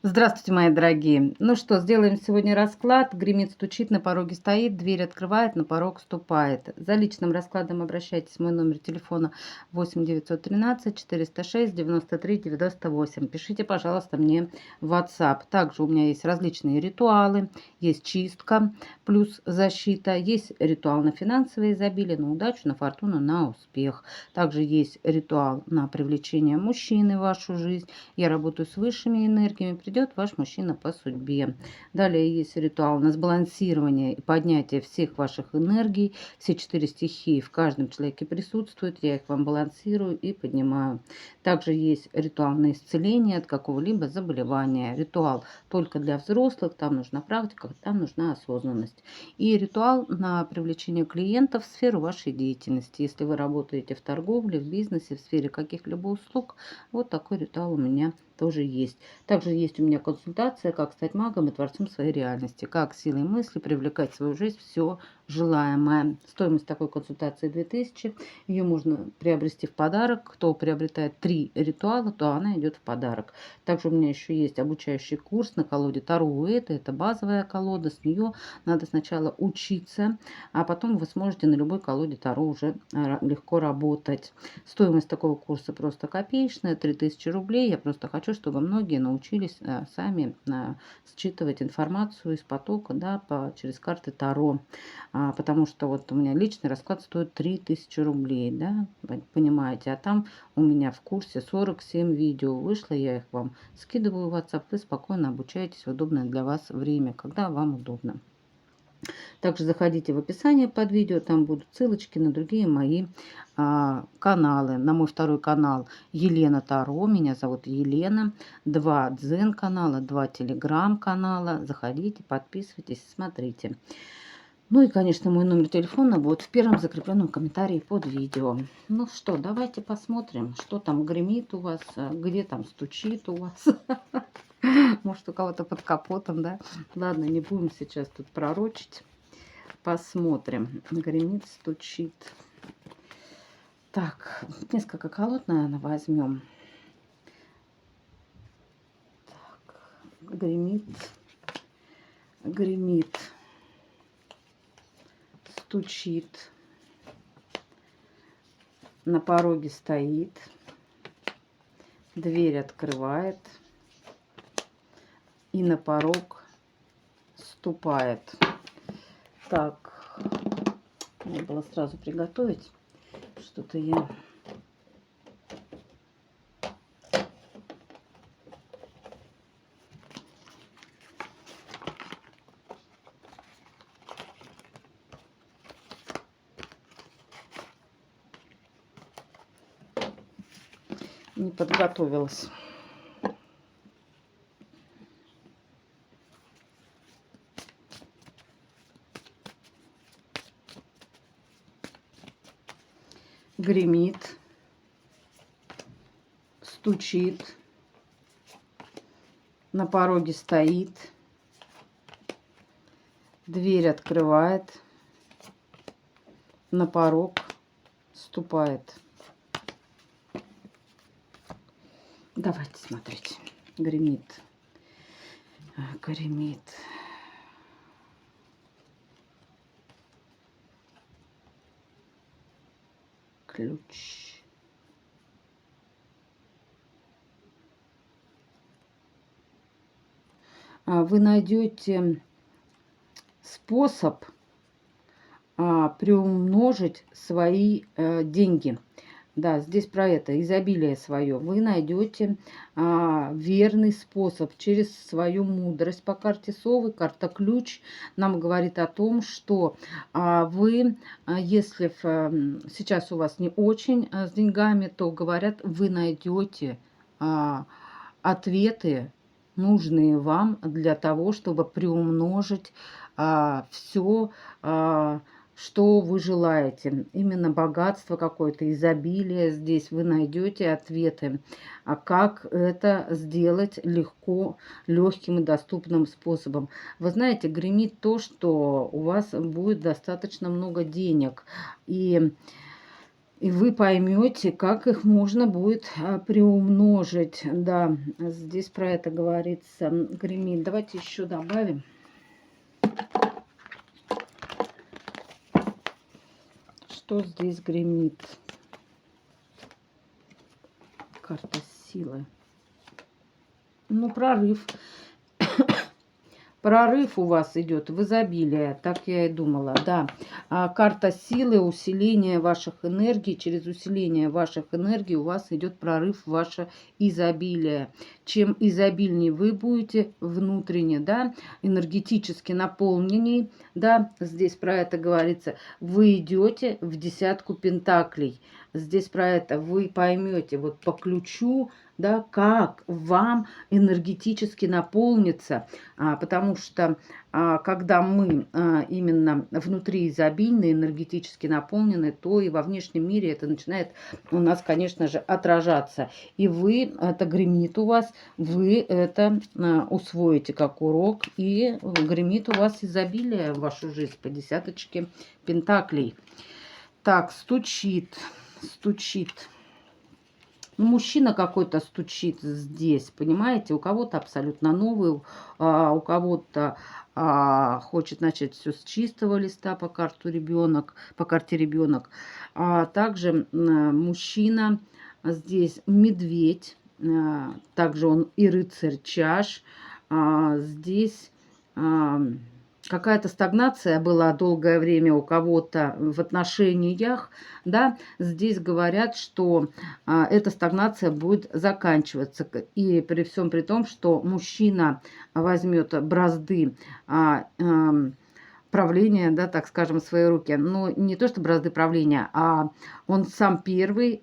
Здравствуйте, мои дорогие. Ну что, сделаем сегодня расклад. Гремит, стучит, на пороге стоит, дверь открывает, на порог ступает. За личным раскладом обращайтесь. Мой номер телефона 8 913 406 93 98. Пишите, пожалуйста, мне в WhatsApp. Также у меня есть различные ритуалы. Есть чистка плюс защита. Есть ритуал на финансовое изобилие, на удачу, на фортуну, на успех. Также есть ритуал на привлечение мужчины в вашу жизнь. Я работаю с высшими энергиями. Придет ваш мужчина по судьбе. Далее есть ритуал на сбалансирование и поднятие всех ваших энергий. Все 4 стихии в каждом человеке присутствуют. Я их вам балансирую и поднимаю. Также есть ритуал на исцеление от какого-либо заболевания. Ритуал только для взрослых. Там нужна практика, там нужна осознанность. И ритуал на привлечение клиентов в сферу вашей деятельности. Если вы работаете в торговле, в бизнесе, в сфере каких-либо услуг, вот такой ритуал у меня тоже есть. Также есть у меня консультация, как стать магом и творцом своей реальности. Как силой мысли привлекать в свою жизнь все желаемое. Стоимость такой консультации 2000. Ее можно приобрести в подарок. Кто приобретает 3 ритуала, то она идет в подарок. Также у меня еще есть обучающий курс на колоде Таро Уэйта. Это базовая колода. С нее надо сначала учиться, а потом вы сможете на любой колоде Таро уже легко работать. Стоимость такого курса просто копеечная, 3000 рублей. Я просто хочу, чтобы многие научились сами считывать информацию из потока, да, через карты Таро. Потому что вот у меня личный расклад стоит 3000 рублей, да, понимаете. А там у меня в курсе 47 видео вышло, я их вам скидываю в WhatsApp. Вы спокойно обучаетесь в удобное для вас время, когда вам удобно. Также заходите в описание под видео, там будут ссылочки на другие мои каналы. На мой второй канал Елена Таро, меня зовут Елена. 2 Дзен канала, 2 Телеграм канала. Заходите, подписывайтесь, смотрите. Ну и, конечно, мой номер телефона будет в первом закрепленном комментарии под видео. Ну что, давайте посмотрим, что там гремит у вас, где там стучит у вас. Может, у кого-то под капотом, да? Ладно, не будем сейчас тут пророчить. Посмотрим. Гремит, стучит. Так, несколько колод, наверное, возьмем. Так, гремит, гремит, стучит. На пороге стоит. Дверь открывает. И на порог ступает. Так, надо было сразу приготовить. Что-то я... не подготовилась. Гремит, стучит, на пороге стоит, дверь открывает, на порог ступает. Давайте смотреть. Гремит, гремит. Ключ. Вы найдете способ приумножить свои деньги. Да, здесь про это, изобилие свое. Вы найдете верный способ через свою мудрость. По карте совы, карта ключ нам говорит о том, что вы, если сейчас у вас не очень с деньгами, то говорят, вы найдете ответы, нужные вам для того, чтобы приумножить все, что вы желаете. Именно богатство какое-то, изобилие здесь вы найдете ответы. А как это сделать легко, легким и доступным способом? Вы знаете, гремит то, что у вас будет достаточно много денег. И И вы поймете, как их можно будет приумножить. Да, здесь про это говорится, гремит. Давайте еще добавим. Что здесь гремит? Карта силы. Ну, прорыв. Прорыв у вас идет в изобилие, так я и думала, да. Карта силы, усиление ваших энергий. Через усиление ваших энергий у вас идет прорыв в ваше изобилие. Чем изобильнее вы будете внутренне, да, энергетически наполненней, да, здесь про это говорится, вы идете в десятку пентаклей. Здесь про это вы поймете вот по ключу, да, как вам энергетически наполниться, потому что когда мы именно внутри изобильны, энергетически наполнены, то и во внешнем мире это начинает у нас, конечно же, отражаться. И вы, это гремит у вас, вы это усвоите как урок, и гремит у вас изобилие в вашу жизнь по десяточке пентаклей. Так, стучит. Ну, мужчина какой-то стучит здесь, понимаете? У кого-то абсолютно новый, у кого-то хочет начать все с чистого листа по карте ребенок. Также мужчина здесь медведь, также он и рыцарь чаш. Здесь какая-то стагнация была долгое время у кого-то в отношениях, да, здесь говорят, что эта стагнация будет заканчиваться. И при всем при том, что мужчина возьмет бразды правления, да, так скажем, в свои руки. Но не то, что бразды правления, а он сам первый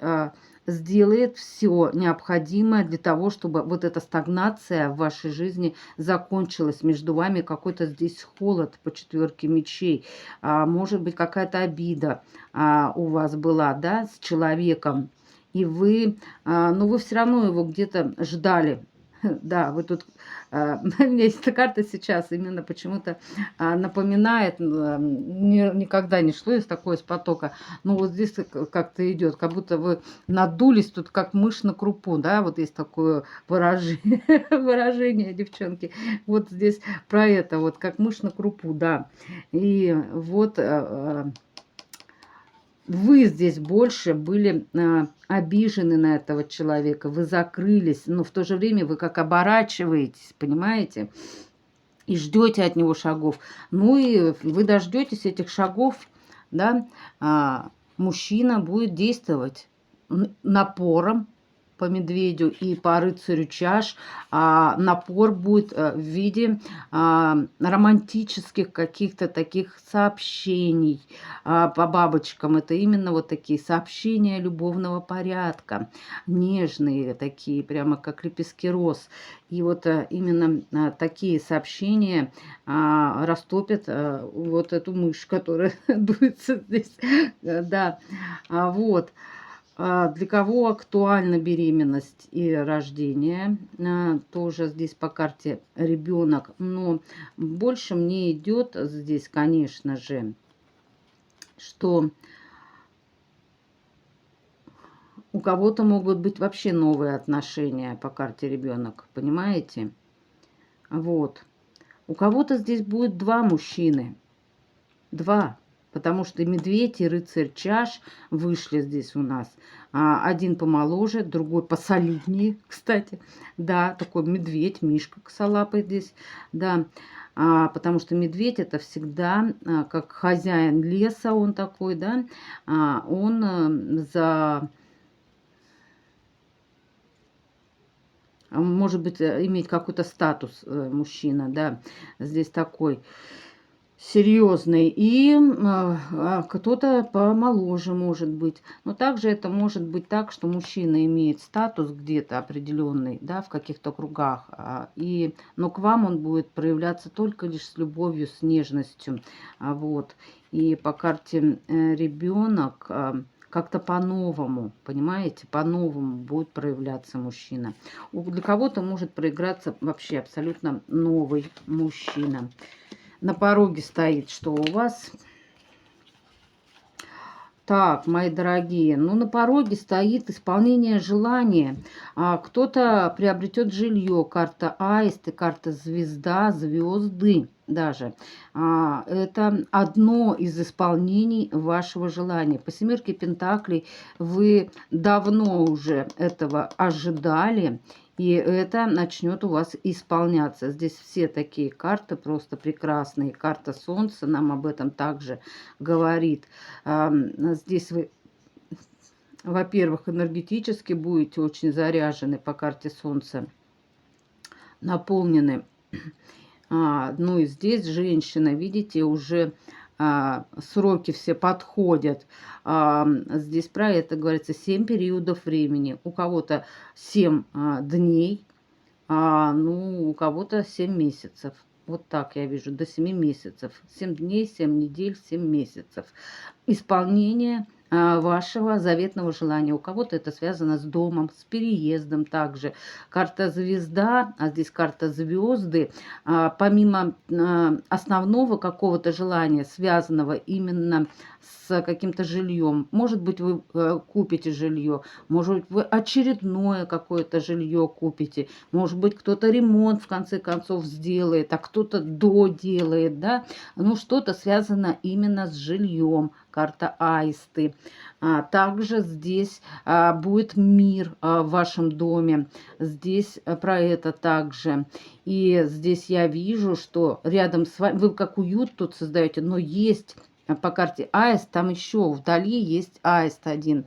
сделает все необходимое для того, чтобы вот эта стагнация в вашей жизни закончилась. Между вами какой-то здесь холод по четверке мечей. Может быть, какая-то обида у вас была, да, с человеком. И вы, но вы все равно его где-то ждали. Да, вы тут... У меня есть эта карта сейчас, именно почему-то напоминает, никогда не шло из такой из потока, но вот здесь как-то идет, как будто вы надулись тут, как мышь на крупу, да, вот есть такое выражение, девчонки. Вот здесь про это, вот как мышь на крупу, да. И вот... Вы здесь больше были обижены на этого человека, вы закрылись, но в то же время вы как оборачиваетесь, понимаете, и ждете от него шагов. Ну и вы дождетесь этих шагов, да, мужчина будет действовать напором по медведю и по рыцарю чаш. Напор будет в виде романтических каких-то таких сообщений по бабочкам. Это именно вот такие сообщения любовного порядка. Нежные такие, прямо как лепестки роз. И вот именно такие сообщения растопят вот эту мышь, которая дуется здесь. Да, вот. Для кого актуальна беременность и рождение, тоже здесь по карте ребенок, но больше мне идет здесь, конечно же, что у кого-то могут быть вообще новые отношения по карте ребенок, понимаете? Вот. У кого-то здесь будет два мужчины, два. Потому что медведь и рыцарь чаш вышли здесь у нас. Один помоложе, другой посолиднее, кстати. Да, такой медведь, мишка косолапый здесь. Да, потому что медведь это всегда как хозяин леса, он такой, да. Он может быть, иметь какой-то статус мужчина, да. Здесь такой... серьезный, и кто-то помоложе может быть. Но также это может быть так, что мужчина имеет статус где-то определенный, да, в каких-то кругах, но к вам он будет проявляться только лишь с любовью, с нежностью. Вот. И по карте ребенок как-то по-новому, понимаете, по-новому будет проявляться мужчина. Для кого-то может проиграться вообще абсолютно новый мужчина. На пороге стоит, что у вас. Так, мои дорогие, ну на пороге стоит исполнение желания. Кто-то приобретет жилье, карта Аист и карта Звезда, звезды даже. Это одно из исполнений вашего желания. По семерке Пентаклей вы давно уже этого ожидали. И это начнет у вас исполняться. Здесь все такие карты просто прекрасные. Карта Солнца нам об этом также говорит. Здесь вы, во-первых, энергетически будете очень заряжены по карте Солнца, наполнены. Ну и здесь женщина, видите, уже сроки все подходят. Здесь про это говорится 7 периодов времени. У кого-то 7 дней, ну, у кого-то 7 месяцев. Вот так я вижу, до 7 месяцев. 7 дней, 7 недель, 7 месяцев. Исполнение вашего заветного желания. У кого-то это связано с домом, с переездом также. Карта звезда, а здесь карта звезды. Помимо основного какого-то желания, связанного именно с каким-то жильем. Может быть, вы купите жилье, может быть, вы очередное какое-то жилье купите, может быть, кто-то ремонт в конце концов сделает, а кто-то доделает, да, ну, что-то связано именно с жильем, карта Аисты. Также здесь будет мир в вашем доме, здесь про это также. И здесь я вижу, что рядом с вами, вы как уют тут создаете, но есть по карте Аист, там еще вдали есть Аист один.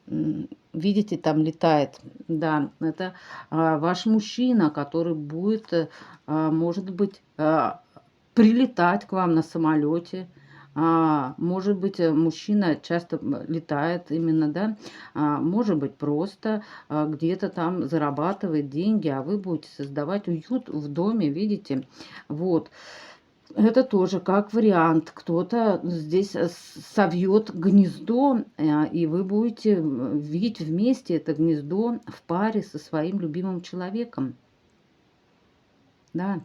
Видите, там летает. Да, это ваш мужчина, который будет, может быть, прилетать к вам на самолете. Может быть, мужчина часто летает именно, да. Может быть, просто где-то там зарабатывает деньги, а вы будете создавать уют в доме, видите. Вот. Это тоже как вариант. Кто-то здесь совьет гнездо, и вы будете видеть вместе это гнездо в паре со своим любимым человеком. Да.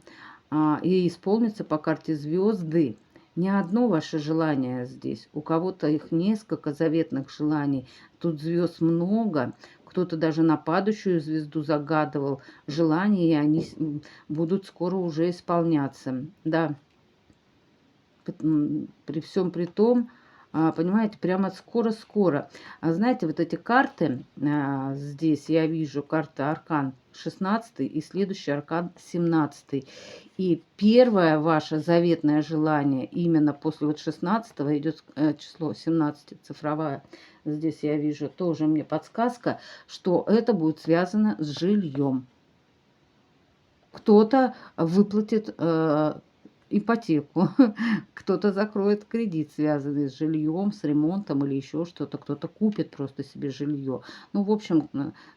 И исполнится по карте звезды не одно ваше желание здесь. У кого-то их несколько заветных желаний. Тут звезд много. Кто-то даже на падающую звезду загадывал желания, и они будут скоро уже исполняться. Да. При всем при том, понимаете, прямо скоро-скоро. Знаете, вот эти карты, здесь я вижу карта Аркан 16 и следующий Аркан 17. И первое ваше заветное желание именно после вот 16 идет число 17, цифровая. Здесь я вижу тоже мне подсказка, что это будет связано с жильем. Кто-то выплатит ипотеку, кто-то закроет кредит, связанный с жильем, с ремонтом или еще что-то, кто-то купит просто себе жилье. Ну, в общем,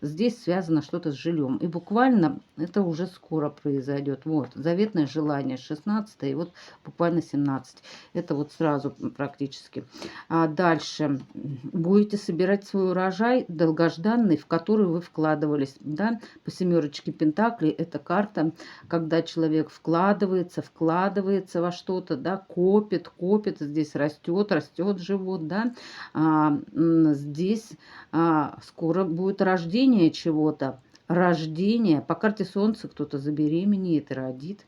здесь связано что-то с жильем. И буквально это уже скоро произойдет. Вот, заветное желание 16 и вот буквально 17. Это вот сразу практически. Дальше будете собирать свой урожай долгожданный, в который вы вкладывались. Да? По семерочке Пентаклей это карта, когда человек вкладывается во что-то, да, копит, здесь растет живот, да. Здесь скоро будет рождение чего-то. Рождение. По карте Солнца кто-то забеременеет и родит.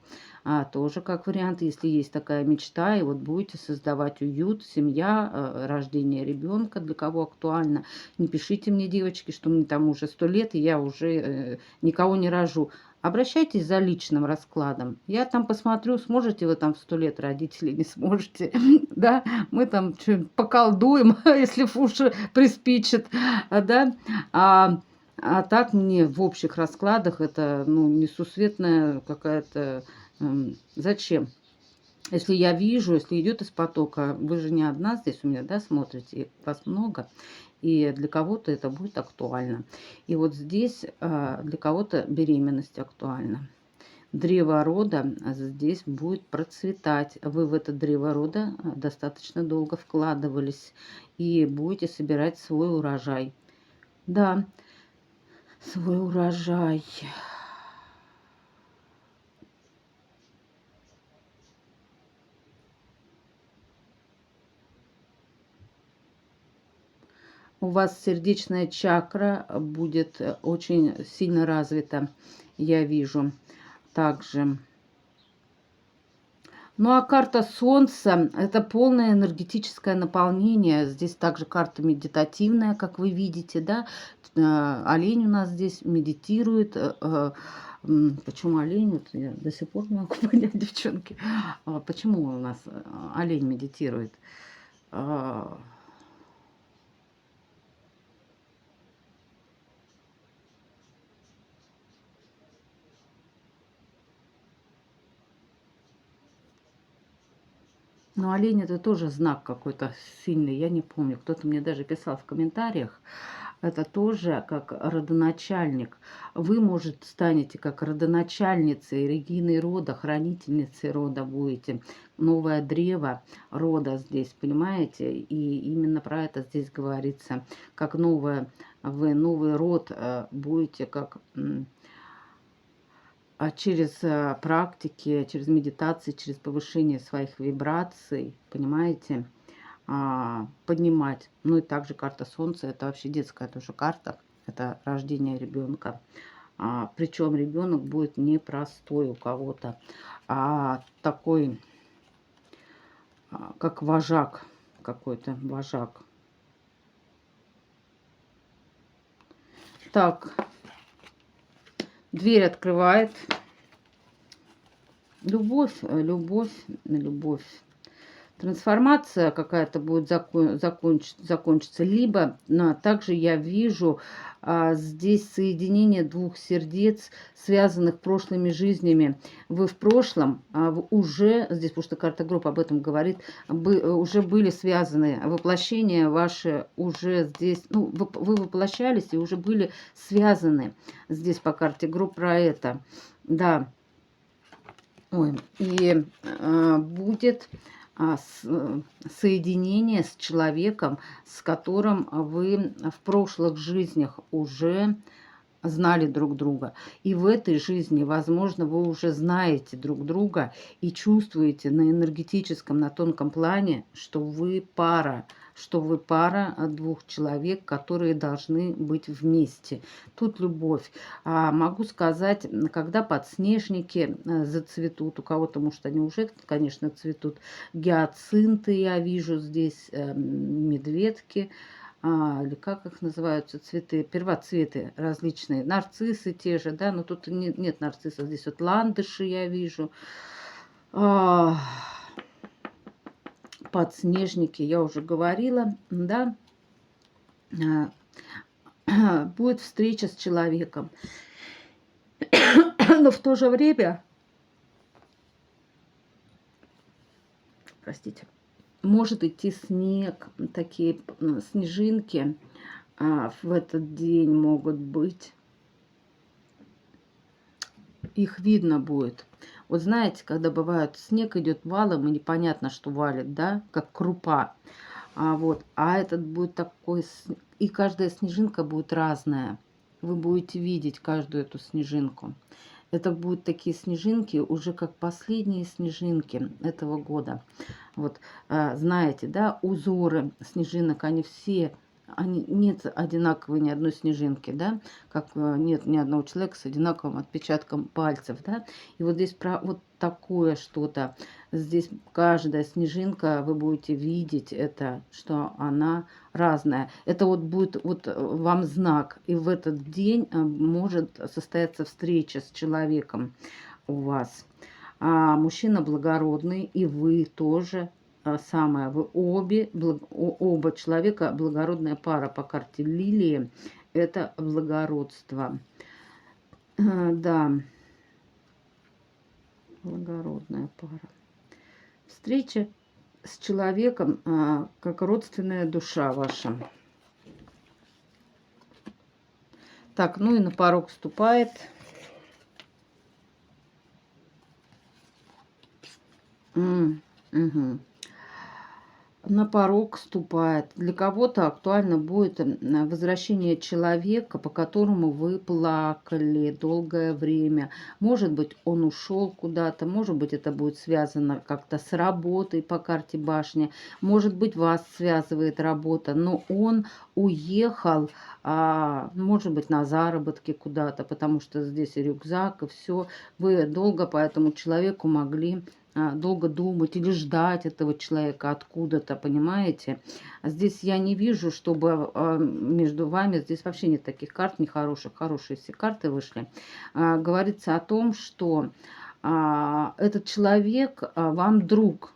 Тоже как вариант, если есть такая мечта, и вот будете создавать уют, семья, рождение ребенка, для кого актуально. Не пишите мне, девочки, что мне там уже 100 лет, и я уже никого не рожу. Обращайтесь за личным раскладом. Я там посмотрю, сможете вы там в 100 лет родить или не сможете. Да, мы там что-нибудь поколдуем, если уж приспичит. Да. А так мне в общих раскладах это, ну, несусветная какая-то... Зачем? Если я вижу, если идет из потока, вы же не одна здесь у меня, да, смотрите, вас много, и для кого-то это будет актуально. И вот здесь для кого-то беременность актуальна. Древо рода здесь будет процветать. Вы в это древо рода достаточно долго вкладывались и будете собирать свой урожай. Да, свой урожай. У вас сердечная чакра будет очень сильно развита, я вижу. Также. Ну а карта Солнца — это полное энергетическое наполнение. Здесь также карта медитативная, как вы видите, да. Олень у нас здесь медитирует. Почему олень? Вот я до сих пор не могу понять, девчонки. Почему у нас олень медитирует? А, Ну, олень — это тоже знак какой-то сильный, я не помню. Кто-то мне даже писал в комментариях. Это тоже как родоначальник. Вы, может, станете как родоначальницей Региной рода, хранительницей рода будете. Новое древо рода здесь, понимаете? И именно про это здесь говорится. Как вы новый род будете как через практики, через медитации, через повышение своих вибраций, понимаете, поднимать. Ну и также карта Солнца — это вообще детская тоже карта, это рождение ребенка. Причем ребенок будет непростой у кого-то, а такой, как вожак, какой-то вожак. Так, дверь открывает. Любовь, любовь, любовь. Трансформация какая-то будет закончиться. Либо также я вижу здесь соединение двух сердец, связанных прошлыми жизнями. Вы в прошлом уже, здесь, потому что карта групп об этом говорит, уже были связаны. Воплощения ваши уже здесь, ну, вы воплощались и уже были связаны. Здесь по карте групп про это. Да. Ой, и будет соединение с человеком, с которым вы в прошлых жизнях уже знали друг друга. И в этой жизни, возможно, вы уже знаете друг друга и чувствуете на энергетическом, на тонком плане, что вы пара, двух человек, которые должны быть вместе. Тут любовь. Могу сказать, когда подснежники зацветут, у кого-то, может, они уже, конечно, цветут, гиацинты я вижу здесь, медведки, или как их называются, цветы, первоцветы различные, нарциссы те же, да, но тут нет нарциссов, здесь вот ландыши я вижу, подснежники, я уже говорила, да, будет встреча с человеком, но в то же время, простите, может идти снег, такие снежинки в этот день могут быть. Их видно будет. Вот знаете, когда бывает снег идет валом, и непонятно, что валит, да, как крупа. А этот будет такой, и каждая снежинка будет разная. Вы будете видеть каждую эту снежинку. Это будут такие снежинки, уже как последние снежинки этого года. Вот, знаете, да, узоры снежинок, нет одинаковой ни одной снежинки, да, как нет ни одного человека с одинаковым отпечатком пальцев, да. И вот здесь про вот такое что-то. Здесь каждая снежинка, вы будете видеть это, что она разная. Это вот будет вот вам знак. И в этот день может состояться встреча с человеком у вас. Мужчина благородный, и вы тоже самое. Вы оба человека благородная пара по карте Лилии. Это благородство. Да, благородная пара. Встреча с человеком, как родственная душа ваша. Так, ну и на порог вступает угу. на порог ступает. Для кого-то актуально будет возвращение человека, по которому вы плакали долгое время. Может быть, он ушел куда-то, может быть, это будет связано как-то с работой по карте башни, может быть, вас связывает работа, но он уехал, может быть, на заработки куда-то, потому что здесь и рюкзак, и все. Вы долго по этому человеку могли долго думать или ждать этого человека откуда-то, понимаете? Здесь я не вижу, чтобы между вами, здесь вообще нет таких карт нехороших, хорошие все карты вышли. Говорится о том, что этот человек вам друг.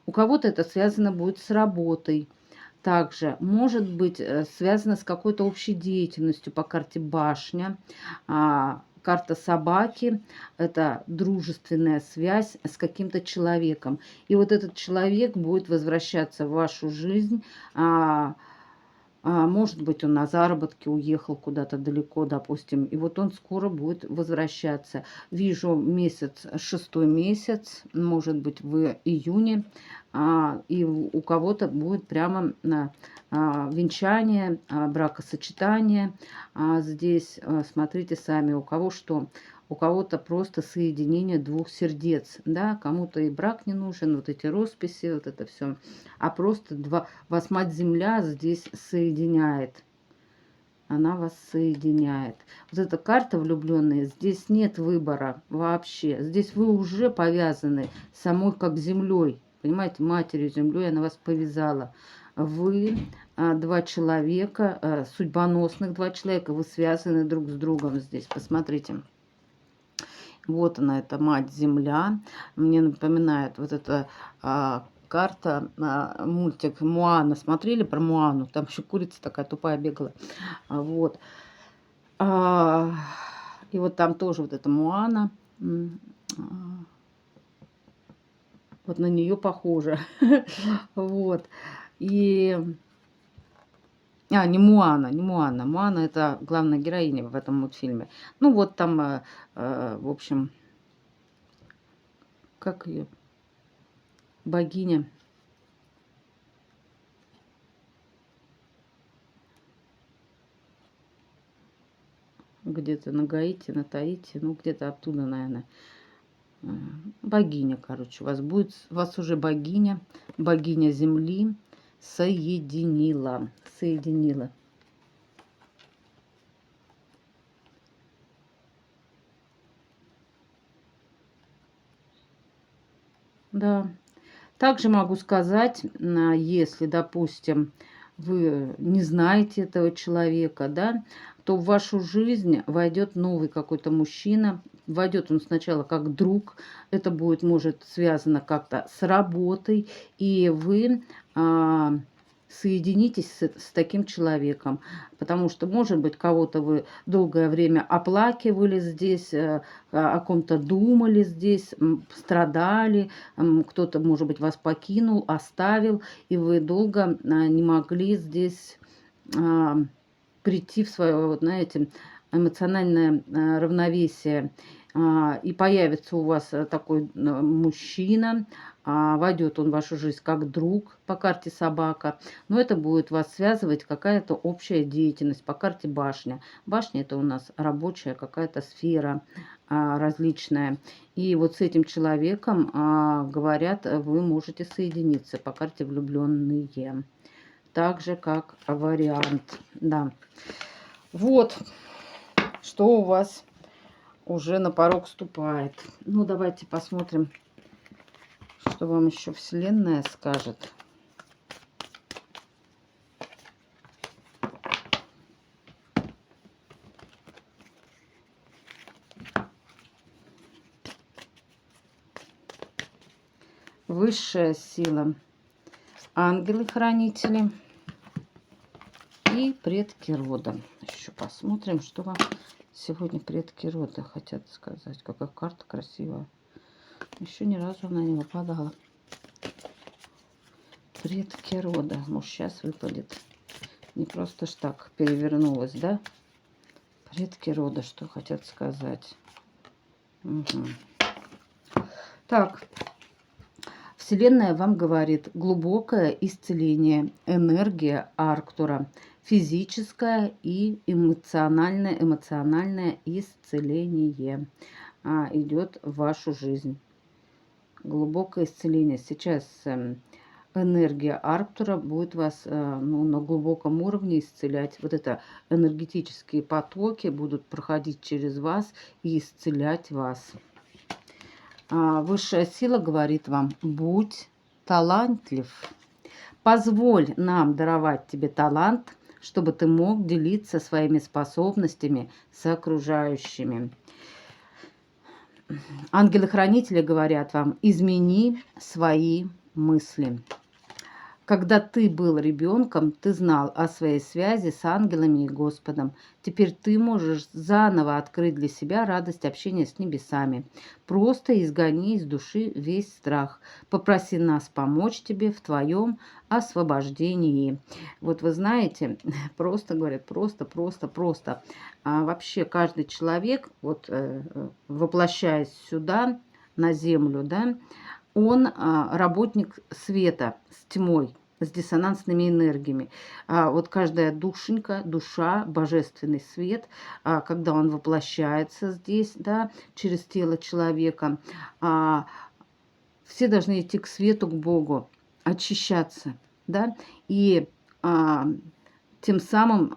У кого-то это связано будет с работой. Также может быть связано с какой-то общей деятельностью по карте башня. Карта собаки – это дружественная связь с каким-то человеком. И вот этот человек будет возвращаться в вашу жизнь. Может быть, он на заработки уехал куда-то далеко, допустим, и вот он скоро будет возвращаться. Вижу месяц, 6-й месяц, может быть, в июне, и у кого-то будет прямо венчание, бракосочетание. Здесь смотрите сами, у кого что. У кого-то просто соединение двух сердец, да, кому-то и брак не нужен, вот эти росписи, вот это все, а просто вас Мать-Земля здесь соединяет. Она вас соединяет. Вот эта карта влюбленные, здесь нет выбора вообще. Здесь вы уже повязаны самой как землей. Понимаете, матерью землей она вас повязала. Вы два человека, судьбоносных два человека, вы связаны друг с другом здесь. Посмотрите. Вот она, эта Мать-Земля. Мне напоминает вот эта карта, мультик Моана. Смотрели про Моану? Там еще курица такая тупая бегала. Вот. И вот там тоже вот эта Моана. Вот на нее похоже. Вот. И... не Моана, не Моана. Моана – это главная героиня в этом мультфильме. Ну, вот там, в общем, как ее? Богиня. Где-то на Гаити, на Таити, ну, где-то оттуда, наверное. Богиня, короче, вас уже богиня Земли соединила. Да. Также могу сказать, если, допустим, вы не знаете этого человека, да, то в вашу жизнь войдет новый какой-то мужчина. Войдет он сначала как друг, это будет, может, связано как-то с работой, и вы соединитесь с таким человеком, потому что, может быть, кого-то вы долгое время оплакивали здесь, о ком-то думали здесь, страдали, кто-то, может быть, вас покинул, оставил, и вы долго не могли здесь прийти в свое, вот, знаете, эмоциональное равновесие. И появится у вас такой мужчина, войдет он в вашу жизнь как друг по карте собака, но это будет вас связывать какая-то общая деятельность по карте башня. Башня – это у нас рабочая какая-то сфера различная. И вот с этим человеком, говорят, вы можете соединиться по карте влюбленные. Так же, как вариант. Да. Вот, что у вас уже на порог ступает. Ну, давайте посмотрим, что вам еще Вселенная скажет. Высшая сила. Ангелы-хранители. И предки рода. Еще посмотрим, что вам сегодня предки рода хотят сказать. Какая карта красивая. Еще ни разу она не выпадала. Предки рода. Может, сейчас выпадет. Не просто ж так перевернулась, да? Предки рода, что хотят сказать. Угу. Так. В Вселенная вам говорит глубокое исцеление, энергия Арктура, физическое и эмоциональное исцеление идет в вашу жизнь. Глубокое исцеление. Сейчас энергия Арктура будет вас ну, на глубоком уровне исцелять. Вот это энергетические потоки будут проходить через вас и исцелять вас. Высшая сила говорит вам: будь талантлив. Позволь нам даровать тебе талант, чтобы ты мог делиться своими способностями с окружающими. Ангелы-хранители говорят вам: измени свои мысли. Когда ты был ребенком, ты знал о своей связи с ангелами и Господом. Теперь ты можешь заново открыть для себя радость общения с небесами. Просто изгони из души весь страх. Попроси нас помочь тебе в твоем освобождении. Вот вы знаете, просто говорят, просто. А вообще каждый человек, вот воплощаясь сюда, на землю, да, он работник света с тьмой, с диссонансными энергиями. Вот каждая душенька, душа, божественный свет, когда он воплощается здесь, да, через тело человека, все должны идти к свету, к Богу, очищаться, да, и тем самым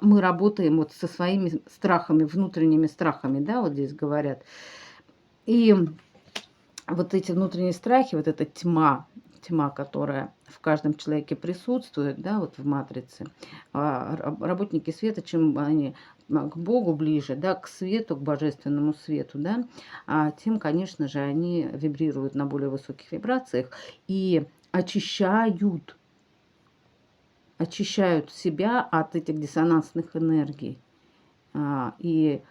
мы работаем вот со своими страхами, внутренними страхами, да, вот здесь говорят. И вот эти внутренние страхи, вот эта тьма, которая в каждом человеке присутствует, да, вот в матрице. Работники света, чем они к Богу ближе, да, к свету, к божественному свету, да, тем, конечно же, они вибрируют на более высоких вибрациях и очищают себя от этих диссонансных энергий. И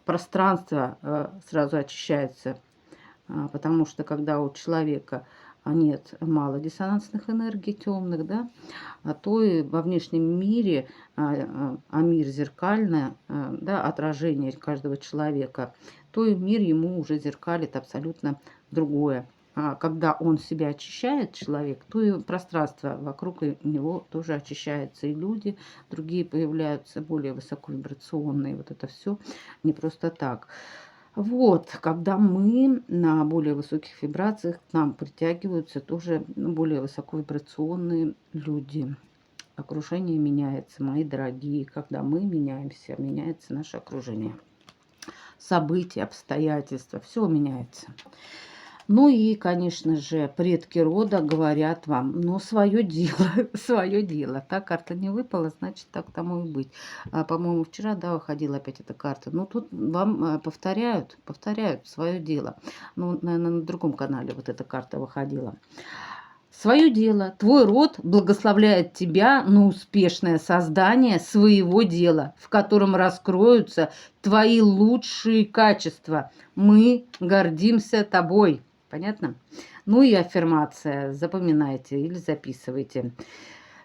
пространство сразу очищается, потому что когда у человека нет мало диссонансных энергий темных, да, то и во внешнем мире, мир зеркальное, да, отражение каждого человека, то и мир ему уже зеркалит абсолютно другое. Когда он себя очищает, человек, то и пространство вокруг него тоже очищается. И люди другие появляются, более высоковибрационные. Вот это все не просто так. Вот, когда мы на более высоких вибрациях, к нам притягиваются тоже более высоковибрационные люди. Окружение меняется, мои дорогие. Когда мы меняемся, меняется наше окружение. События, обстоятельства, все меняется. Ну и, конечно же, предки рода говорят вам, ну, свое дело, свое дело. Та карта не выпала, значит, так тому и быть. По-моему, вчера, да, выходила опять эта карта. Ну, тут вам повторяют свое дело. Ну, наверное, на другом канале вот эта карта выходила. Свое дело, твой род благословляет тебя на успешное создание своего дела, в котором раскроются твои лучшие качества. Мы гордимся тобой. Понятно? Ну и аффирмация. Запоминайте или записывайте.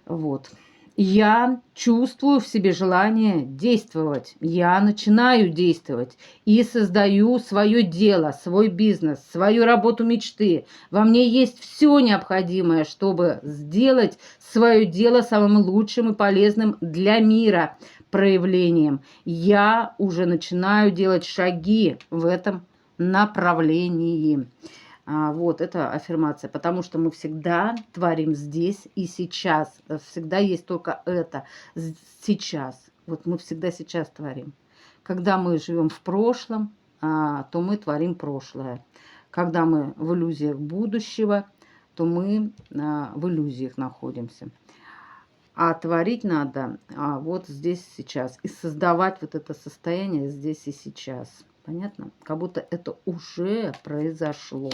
Вот. Я чувствую в себе желание действовать. Я начинаю действовать и создаю свое дело, свой бизнес, свою работу мечты. Во мне есть все необходимое, чтобы сделать свое дело самым лучшим и полезным для мира проявлением. Я уже начинаю делать шаги в этом направлении. Вот, это аффирмация, потому что мы всегда творим здесь и сейчас. Всегда есть только это сейчас. Вот мы всегда сейчас творим. Когда мы живем в прошлом, то мы творим прошлое. Когда мы в иллюзиях будущего, то мы в иллюзиях находимся. А творить надо вот здесь сейчас. И создавать вот это состояние здесь и сейчас. Понятно? Как будто это уже произошло.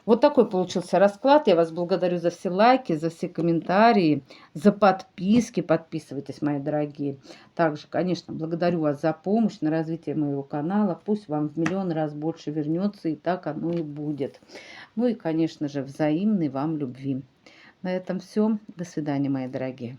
Вот такой получился расклад. Я вас благодарю за все лайки, за все комментарии, за подписки. Подписывайтесь, мои дорогие. Также, конечно, благодарю вас за помощь на развитие моего канала. Пусть вам в миллион раз больше вернется, и так оно и будет. Ну и, конечно же, взаимной вам любви. На этом все. До свидания, мои дорогие.